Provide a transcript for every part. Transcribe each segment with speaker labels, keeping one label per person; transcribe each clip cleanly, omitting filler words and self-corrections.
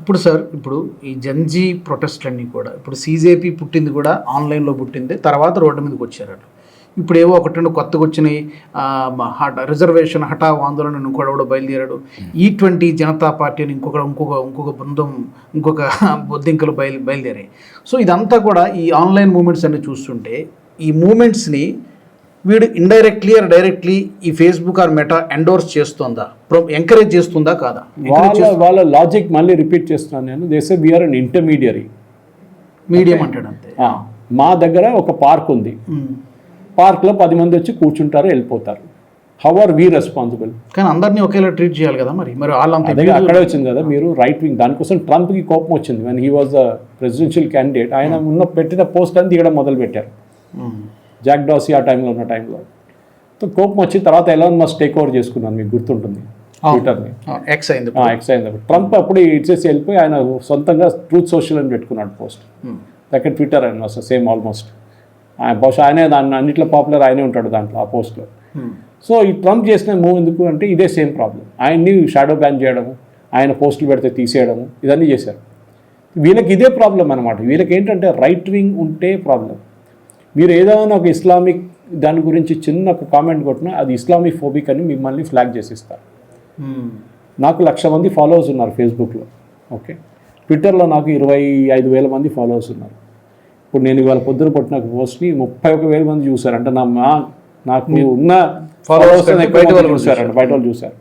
Speaker 1: ఇప్పుడు సార్ ఇప్పుడు ఈ జంజీ ప్రొటెస్ట్లన్నీ కూడా ఇప్పుడు సీజేపీ పుట్టింది కూడా ఆన్లైన్లో పుట్టింది, తర్వాత రోడ్డు మీదకి వచ్చారు. ఇప్పుడు ఏవో ఒకటి రెండు కొత్తగా వచ్చినాయి, రిజర్వేషన్ హఠావ్ ఆందోళన ఇంకోటి బయలుదేరాడు, E20 జనతా పార్టీ అని ఇంకొక బృందం, ఇంకొక బొద్దింకలు బయలుదేరాయి. సో ఇదంతా కూడా ఈ ఆన్లైన్ మూమెంట్స్ అన్ని చూస్తుంటే ఈ మూమెంట్స్ని వీడు ఇండైరెక్ట్లీ ఆర్ డైరెక్ట్లీ ఈ ఫేస్బుక్ ఆర్ మెటా ఎండోర్స్ చేస్తుందా, ఎంకరేజ్ చేస్తుందా కాదా?
Speaker 2: వాళ్ళ లాజిక్ మళ్ళీ రిపీట్ చేస్తున్నాను నేను. They say we are an intermediary
Speaker 1: medium అంటాడు అంతే.
Speaker 2: మా దగ్గర ఒక పార్క్ ఉంది, పార్క్లో 10 మంది వచ్చి కూర్చుంటారు, వెళ్ళిపోతారు. How are we responsible?
Speaker 1: కానీ అందరినీ ఒకేలా ట్రీట్ చేయాలి కదా. మరి వాళ్ళంతా
Speaker 2: అక్కడే వచ్చింది కదా మీరు రైట్ వింగ్. దానికోసం ట్రంప్కి కోపం వచ్చింది. When he was the presidential candidate, ఆయన పెట్టిన పోస్ట్ అని దిగడం మొదలు పెట్టారు. జాక్ డాసీ ఆ టైంలో ఉన్న టైంలో కోపం వచ్చి తర్వాత ఎలాన్ మస్క్ టేక్ ఓవర్ చేసుకున్నాను, మీకు గుర్తుంటుంది, ట్విట్టర్ని. ఎక్స్ అయింది. ట్రంప్ అప్పుడు ఇచ్చేసి వెళ్ళిపోయి ఆయన సొంతంగా ట్రూత్ సోషల్ అని పెట్టుకున్నాడు పోస్ట్. దగ్గర ట్విట్టర్ ఆయన సేమ్ ఆల్మోస్ట్. బహుశా ఆయనే దాన్ని అన్నింటిలో పాపులర్ ఆయనే ఉంటాడు దాంట్లో, ఆ పోస్ట్లో. సో ఈ ట్రంప్ చేసిన మూవ్ ఎందుకు అంటే ఇదే సేమ్ ప్రాబ్లం. ఆయన్ని షాడో బ్యాన్ చేయడము, ఆయన పోస్టులు పెడితే తీసేయడము, ఇదన్నీ చేశారు. వీళ్ళకి ఇదే ప్రాబ్లం అనమాట. వీళ్ళకి ఏంటంటే రైట్ వింగ్ ఉంటే ప్రాబ్లం. మీరు ఏదైనా ఒక ఇస్లామిక్ దాని గురించి చిన్న ఒక కామెంట్ కొట్టినా అది ఇస్లామిక్ ఫోబిక్ అని మిమ్మల్ని ఫ్లాగ్ చేసిస్తారు. నాకు 1,00,000 మంది ఫాలోవర్స్ ఉన్నారు ఫేస్బుక్లో. ఓకే, ట్విట్టర్లో నాకు 25,000 మంది ఫాలోవర్స్ ఉన్నారు. ఇప్పుడు నేను ఇవాళ పొద్దున కొట్టిన పోస్ట్ని 31,000 మంది చూశారు. అంటే నాకు ఉన్న ఫాలోవర్స్ బయట వాళ్ళు చూశారు.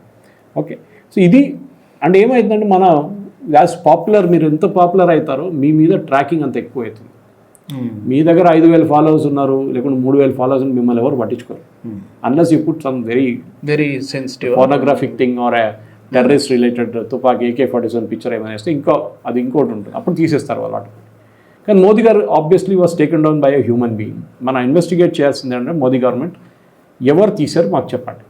Speaker 2: ఓకే, సో ఇది అంటే ఏమవుతుందంటే మన యాజ్ పాపులర్, మీరు ఎంత పాపులర్ అవుతారో మీ మీద ట్రాకింగ్ అంత ఎక్కువ అవుతుంది. మీ దగ్గర 5,000 ఫాలోవర్స్ ఉన్నారు, లేకుంటే 3,000 ఫాలోవర్స్ మిమ్మల్ని ఎవరు పట్టించుకోరు. Unless you put some very sensitive pornographic thing or terrorist related తుపాకీ AK-47 పిక్చర్ ఏమైనా వేస్తే ఇంకోటి ఉంటుంది, అప్పుడు తీసేస్తారు వాళ్ళు. కానీ మోదీ గారు obviously was taken down by a human being. మనం ఇన్వెస్టిగేట్ చేయాల్సింది అంటే మోదీ గవర్నమెంట్ ఎవరు తీశారు మాకు చెప్పండి.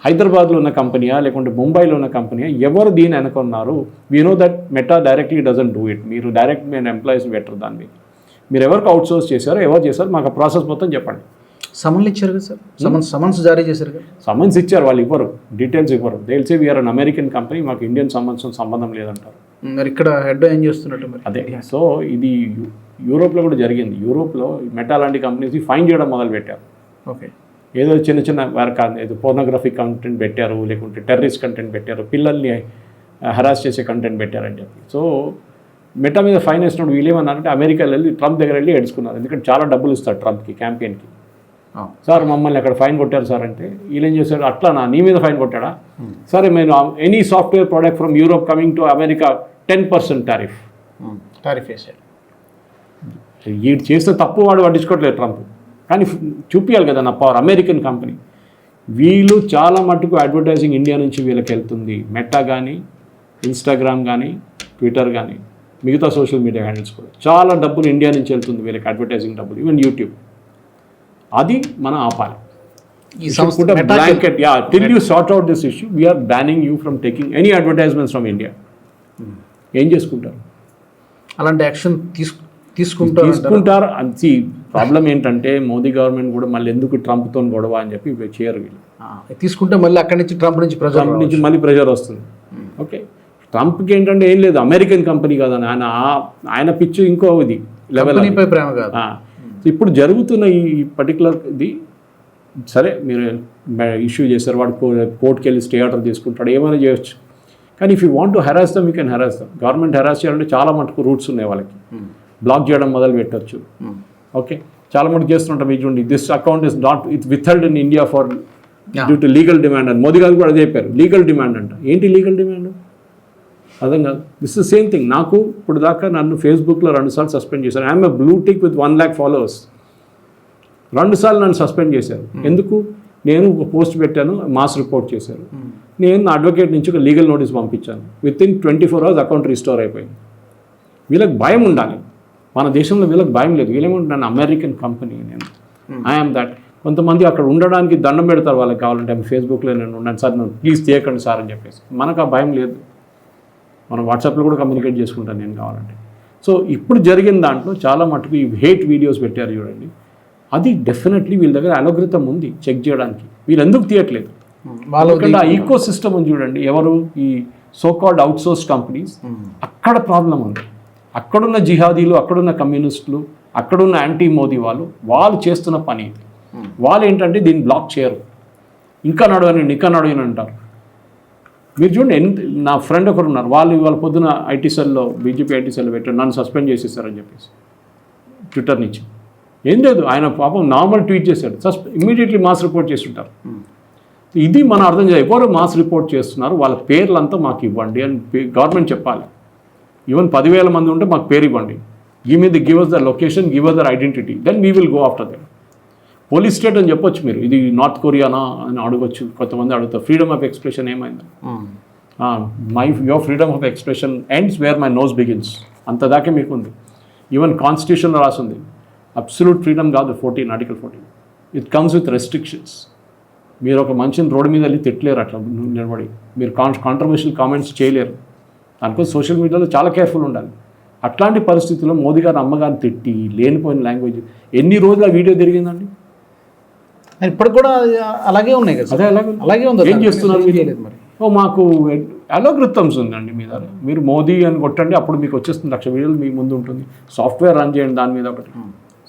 Speaker 2: హైదరాబాద్లో ఉన్న కంపెనీయా లేకుంటే ముంబైలో ఉన్న కంపెనీయా, ఎవరు దీని వెనకున్నారు? We know that Meta directly doesn't do it. మీరు డైరెక్ట్ మేము ఎంప్లాయీస్ పెట్టరు దాన్ని. మీరు ఎవరికి అవుట్ సోర్స్ చేశారో, ఎవరు చేశారు, మాకు ఆ ప్రాసెస్ మొత్తం చెప్పండి.
Speaker 1: సమన్లు ఇచ్చారు కదా సార్, సమన్స్ జారీ చేశారు కదా.
Speaker 2: సమన్స్ ఇచ్చారు, వాళ్ళు ఇవ్వరు, డీటెయిల్స్ ఇవ్వరు. తెలిసి వీఆర్ అన్ అమెరికన్ కంపెనీ, మాకు ఇండియన్ సమన్స్ సంబంధం లేదంటారు.
Speaker 1: మరి ఇక్కడ హెడ్ ఏం చేస్తున్నట్టు మరి
Speaker 2: అదే. సో ఇది యూరోప్లో కూడా జరిగింది. యూరోప్లో మెటా లాంటి కంపెనీస్ ఫైన్ చేయడం మొదలుపెట్టారు.
Speaker 1: ఓకే,
Speaker 2: ఏదో చిన్న ఏదో పోర్నోగ్రఫిక్ కంటెంట్ పెట్టారు, లేకుంటే టెర్రరిస్ట్ కంటెంట్ పెట్టారు, పిల్లల్ని హరాస్ చేసే కంటెంట్ పెట్టారని చెప్పి. సో మెటా మీద ఫైన్ వేసినప్పుడు వీళ్ళు ఏమన్నారంటే అమెరికాలో వెళ్ళి ట్రంప్ దగ్గర వెళ్ళి ఏడ్చుకున్నారు. ఎందుకంటే చాలా డబ్బులు ఇస్తారు ట్రంప్కి క్యాంపెయిన్కి. సార్ మమ్మల్ని అక్కడ ఫైన్ కొట్టారు సార్ అంటే, వీళ్ళు ఏం చేశారు, అట్లా నీ మీద ఫైన్ కొట్టాడా? సరే, మేము any software product from Europe coming to America 10% tariff
Speaker 1: వేసాడు.
Speaker 2: వీడు చేస్తే తప్పు వాడు పట్టించుకోవట్లేదు ట్రంప్. కానీ చూపించాలి కదా నా పవర్. అమెరికన్ కంపెనీ వీళ్ళు చాలా మట్టుకు అడ్వర్టైజింగ్ ఇండియా నుంచి వీళ్ళకి వెళ్తుంది. మెటా కానీ, ఇన్స్టాగ్రామ్ కానీ, ట్విట్టర్ కానీ, మిగతా సోషల్ మీడియా హ్యాండిల్స్ కూడా చాలా డబ్బులు ఇండియా నుంచి వెళ్తుంది వీళ్ళకి, అడ్వర్టైజింగ్ డబ్బులు. Even YouTube. అది మనం ఆపాలి. Till you sort out this issue we are banning you from taking any advertisements from India. ఏం చేసుకుంటారు?
Speaker 1: అలాంటి యాక్షన్ తీసుకుంటారు.
Speaker 2: అది ప్రాబ్లం ఏంటంటే మోదీ గవర్నమెంట్ కూడా మళ్ళీ ఎందుకు ట్రంప్తో గొడవ అని చెప్పి చేయరు వీళ్ళు.
Speaker 1: తీసుకుంటే మళ్ళీ అక్కడి నుంచి ట్రంప్ నుంచి
Speaker 2: మళ్ళీ ప్రెజర్ వస్తుంది. ఓకే, ట్రంప్కి ఏంటంటే ఏం లేదు, అమెరికన్ కంపెనీ కాదని ఆయన పిచ్చు ఇంకో ఇది లెవెల్
Speaker 1: ప్రేమ కాదు.
Speaker 2: ఇప్పుడు జరుగుతున్న ఈ పర్టికులర్ ఇది సరే మీరు ఇష్యూ చేస్తారు, వాడు కోర్టుకి వెళ్ళి స్టే ఆర్డర్ తీసుకుంటాడు, ఏమైనా చేయొచ్చు. కానీ if you want to harass them, you can harass them. Government harass చేయాలంటే చాలా మటుకు రూట్స్ ఉన్నాయి వాళ్ళకి. బ్లాక్ చేయడం మొదలు పెట్టచ్చు. ఓకే, చాలా మటుకు చేస్తుంటాం. మీ చూడండి, this account is not withheld in India for due to legal demand అని మోదీ గారు కూడా అదే చెప్పారు. లీగల్ డిమాండ్ అంట. ఏంటి లీగల్ డిమాండ్? అర్థం కాదు. This is same thing. నాకు ఇప్పుడు దాకా నన్ను ఫేస్బుక్లో 2 సార్లు సస్పెండ్ చేశారు. I'm a blue tick with 1 lakh followers. 2 సార్లు నన్ను సస్పెండ్ చేశారు. ఎందుకు? నేను ఒక పోస్ట్ పెట్టాను, మాస్ రిపోర్ట్ చేశారు. నేను నా అడ్వకేట్ నుంచి ఒక లీగల్ నోటీస్ పంపించాను. వితిన్ 24 hours అకౌంట్ రిస్టోర్ అయిపోయింది. వీళ్ళకి భయం ఉండాలి. మన దేశంలో వీళ్ళకి భయం లేదు. వీళ్ళేమంటున్నాను, అమెరికన్ కంపెనీ, నేను ఐఎమ్ దట్. కొంతమంది అక్కడ ఉండడానికి దండం పెడతారు వాళ్ళకి కావాలంటే. ఫేస్బుక్లో నేను ఉన్నాను సార్, నన్ను ప్లీజ్ తీయకండి సార్ అని చెప్పేసి. మనకు ఆ భయం లేదు. మనం వాట్సాప్లో కూడా కమ్యూనికేట్ చేసుకుంటాను నేను కావాలంటే. సో ఇప్పుడు జరిగిన దాంట్లో చాలా మటుకు ఈ హేట్ వీడియోస్ పెట్టారు చూడండి, అది డెఫినెట్లీ వీళ్ళ దగ్గర అలోగ్రితం ఉంది చెక్ చేయడానికి. వీళ్ళు ఎందుకు తీయట్లేదు? వాళ్ళకంటే ఆ ఈకో సిస్టమ్ ఉంది చూడండి. ఎవరు ఈ సో కాల్డ్ అవుట్సోర్స్ కంపెనీస్, అక్కడ ప్రాబ్లం ఉంది. అక్కడున్న జిహాదీలు, అక్కడున్న కమ్యూనిస్టులు, అక్కడున్న యాంటీ మోదీ వాళ్ళు చేస్తున్న పని ఇది. వాళ్ళు ఏంటంటే దీన్ని బ్లాక్ చేయరు. ఇంకా నడవని అంటారు. మీరు చూడండి, నా ఫ్రెండ్ ఒకరు ఉన్నారు, వాళ్ళ పొద్దున ఐటీ సెల్లో, బీజేపీ ఐటీ సెల్లో పెట్టారు, నన్ను సస్పెండ్ చేసేసారని చెప్పేసి ట్విట్టర్ నుంచి. ఏం లేదు, ఆయన పాపం నార్మల్ ట్వీట్ చేశాడు, ఇమ్మీడియట్లీ మాస్ రిపోర్ట్ చేస్తుంటారు. ఇది మనం అర్థం చేయాలి. ఎవరు మాస్ రిపోర్ట్ చేస్తున్నారు, వాళ్ళ పేర్లంతా మాకు ఇవ్వండి అని గవర్నమెంట్ చెప్పాలి. ఈవెన్ 10,000 మంది ఉంటే మాకు పేరు ఇవ్వండి, give us the location, give us their identity, then we will go after them. Police state అని చెప్పొచ్చు మీరు, ఇది నార్త్ కొరియానా అని అడగొచ్చు. కొంతమంది అడుగుతారు ఫ్రీడమ్ ఆఫ్ ఎక్స్ప్రెషన్ ఏమైంది. Your freedom of expression ends where my nose begins, అంతదాకే మీకు ఉంది. ఈవెన్ కాన్స్టిట్యూషన్లో రాసింది అబ్సల్యూట్ ఫ్రీడమ్ కాదు, article 14. It comes with restrictions. మీరు ఒక మనిషిని రోడ్డు మీద వెళ్ళి తిట్టలేరు, అట్లా నిలబడి మీరు కాంట్రవర్షియల్ కామెంట్స్ చేయలేరు. దానికోసం సోషల్ మీడియాలో చాలా కేర్ఫుల్ ఉండాలి. అట్లాంటి పరిస్థితుల్లో మోదీ గారు అమ్మగారిని తిట్టి లేనిపోయిన లాంగ్వేజ్ ఎన్ని రోజులు ఆ వీడియో తిరిగిందండి.
Speaker 1: ఇప్పుడు కూడా అలాగే ఉన్నాయి కదా.
Speaker 2: అదే
Speaker 1: అలాగే ఉంది.
Speaker 2: ఏం చేస్తున్నారు మరి? మాకు అలోగ్రిథమ్స్ ఉందండి మీ దగ్గర, మీరు మోదీ అని కొట్టండి, అప్పుడు మీకు వచ్చేస్తుంది 1,00,000 వీడియోలు మీ ముందు ఉంటుంది. సాఫ్ట్వేర్ రన్ చేయండి, దాని మీద ఒకటి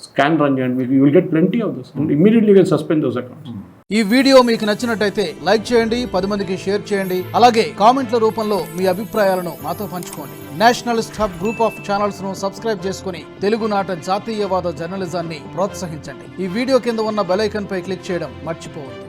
Speaker 2: స్కాన్ రన్ చేయండి, మీకు you will get plenty of this. Immediately will suspend those accounts.
Speaker 3: ఈ వీడియో మీకు నచ్చినట్టయితే లైక్ చేయండి, 10 మందికి షేర్ చేయండి. అలాగే కామెంట్ల రూపంలో మీ అభిప్రాయాలను మాతో పంచుకోండి. Nationalist hub group of channels ను సబ్స్క్రైబ్ చేసుకుని తెలుగునాట జాతీయవాద జర్నలిజాన్ని ప్రోత్సహించండి. ఈ వీడియో కింద ఉన్న బెల్ ఐకాన్ పై క్లిక్ చేయడం మర్చిపోవద్దు.